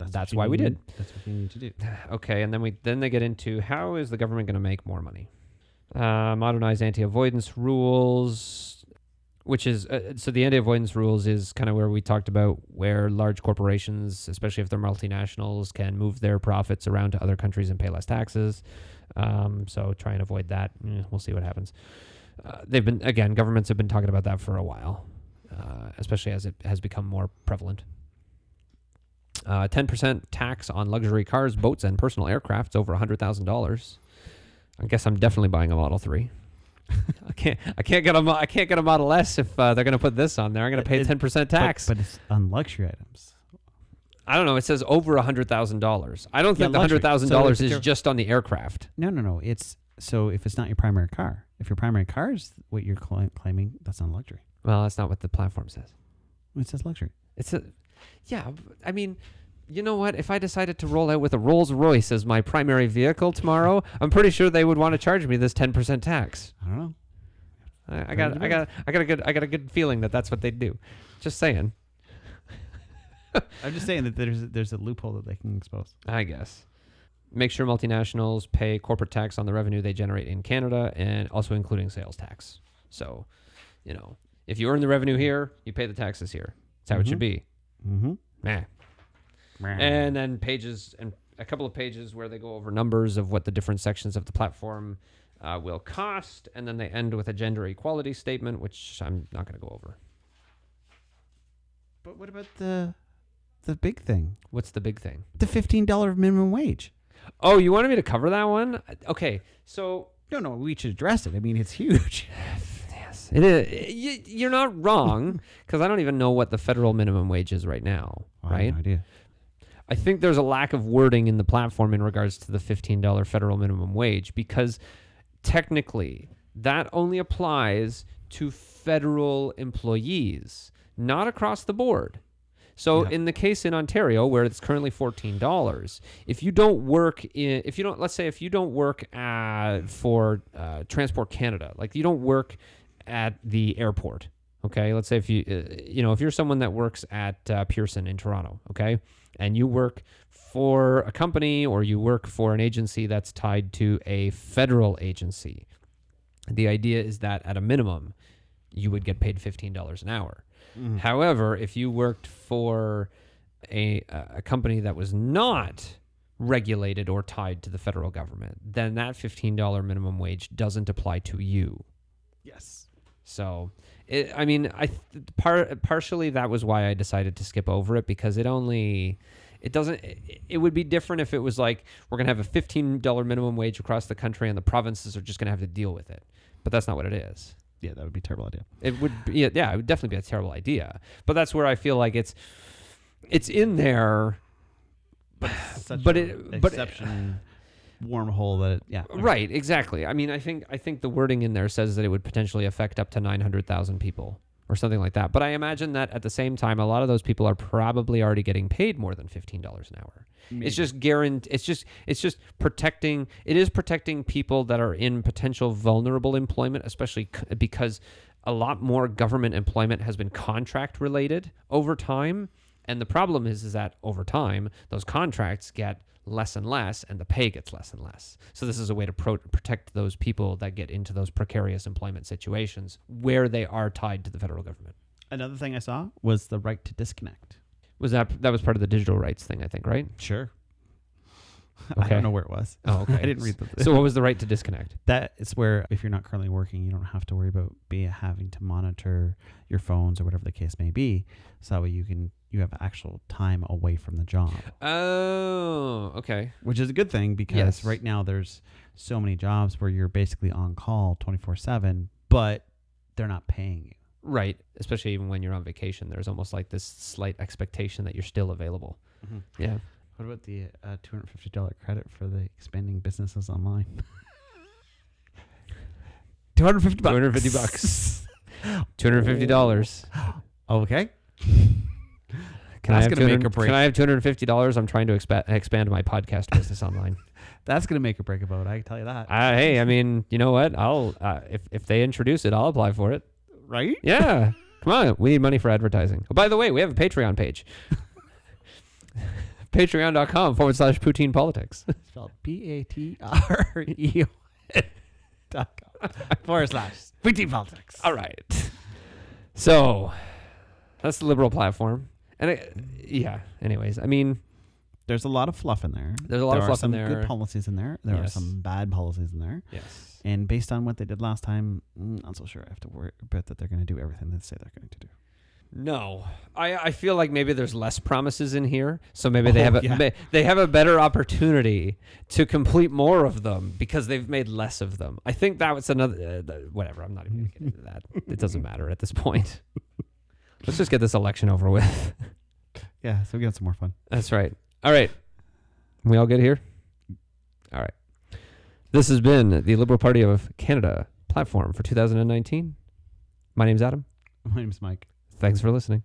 that's why we did. That's what you need to do. Okay, and then they get into how is the government going to make more money? Modernize anti-avoidance rules, which is so the anti-avoidance rules is kind of where we talked about where large corporations, especially if they're multinationals, can move their profits around to other countries and pay less taxes. So try and avoid that. We'll see what happens. Governments have been talking about that for a while, especially as it has become more prevalent. 10% tax on luxury cars, boats, and personal aircrafts over $100,000. I guess I'm definitely buying a Model 3. I can't get a Model S if they're going to put this on there. I'm going to pay 10% tax. But it's on luxury items. I don't know. It says over $100,000. I don't think the $100,000 is just on the aircraft. No. It's so if it's not your primary car, if your primary car is what you're claiming, that's not luxury. Well, that's not what the platform says. It says luxury. I mean, You know what? If I decided to roll out with a Rolls Royce as my primary vehicle tomorrow, I'm pretty sure they would want to charge me this 10% tax. I don't know. I got a good feeling that that's what they'd do. Just saying. I'm just saying that there's a loophole that they can expose. I guess. Make sure multinationals pay corporate tax on the revenue they generate in Canada, and also including sales tax. So, if you earn the revenue here, you pay the taxes here. That's how it should be. Mm-hmm. Meh. And then pages, and a couple of pages where they go over numbers of what the different sections of the platform will cost, and then they end with a gender equality statement, which I'm not going to go over. But what about the big thing? What's the big thing? The $15 minimum wage. Oh, you wanted me to cover that one? Okay, so... No, we should address it. I mean, it's huge. Yes, it is. You're not wrong, because I don't even know what the federal minimum wage is right now, right? I have no idea. I think there's a lack of wording in the platform in regards to the $15 federal minimum wage, because technically that only applies to federal employees, not across the board. So in the case in Ontario, where it's currently $14, if you don't work let's say if you don't work for Transport Canada, like you don't work at the airport, okay? Let's say if if you're someone that works at Pearson in Toronto, okay, and you work for a company or you work for an agency that's tied to a federal agency, the idea is that at a minimum, you would get paid $15 an hour. Mm. However, if you worked for a company that was not regulated or tied to the federal government, then that $15 minimum wage doesn't apply to you. Yes. So, partially that was why I decided to skip over it, because it would be different if it was like, we're going to have a $15 minimum wage across the country and the provinces are just going to have to deal with it. But that's not what it is. Yeah, that would be a terrible idea. It would be, it would definitely be a terrible idea. But that's where I feel like it's in there. But it's such an exception wormhole that Right, exactly. I mean, I think the wording in there says that it would potentially affect up to 900,000 people or something like that. But I imagine that at the same time, a lot of those people are probably already getting paid more than $15 an hour. Maybe. It's just protecting. It is protecting people that are in potential vulnerable employment, especially because a lot more government employment has been contract related over time. And the problem is that over time, those contracts get less and less, and the pay gets less and less. So this is a way to protect those people that get into those precarious employment situations where they are tied to the federal government. Another thing I saw was the right to disconnect. That was part of the digital rights thing, I think, right? Sure. Okay. I don't know where it was. Oh, okay. I didn't read the... So what was the right to disconnect? That is where, if you're not currently working, you don't have to worry about having to monitor your phones or whatever the case may be. So that way you have actual time away from the job. Oh, okay. Which is a good thing, because right now there's so many jobs where you're basically on call 24/7, but they're not paying you. Right. Especially even when you're on vacation, there's almost like this slight expectation that you're still available. Mm-hmm. Yeah. What about the $250 credit for the expanding businesses online? $250. $250. $250. Okay. Can I have $250? I'm trying to expand my podcast business online. That's going to make or break a vote. I can tell you that. Hey, I mean, you know what? I'll if they introduce it, I'll apply for it. Right? Yeah. Come on. We need money for advertising. Oh, by the way, we have a Patreon page. Patreon.com/Poutine Politics. Spelled PATREON.com /Poutine Politics. All right. So that's the liberal platform. And anyways, I mean, there's a lot of fluff in there. There's a lot of fluff in there. There are some good policies in there. There are some bad policies in there. Yes. And based on what they did last time, I'm not so sure I have to worry about that they're going to do everything they say they're going to do. No, I feel like maybe there's less promises in here, so maybe they have a better opportunity to complete more of them because they've made less of them. I think that was another whatever. I'm not even going to get into that. It doesn't matter at this point. Let's just get this election over with. Yeah, so we got some more fun. That's right. All right, we all good here? All right. This has been the Liberal Party of Canada platform for 2019. My name's Adam. My name's Mike. Thanks for listening.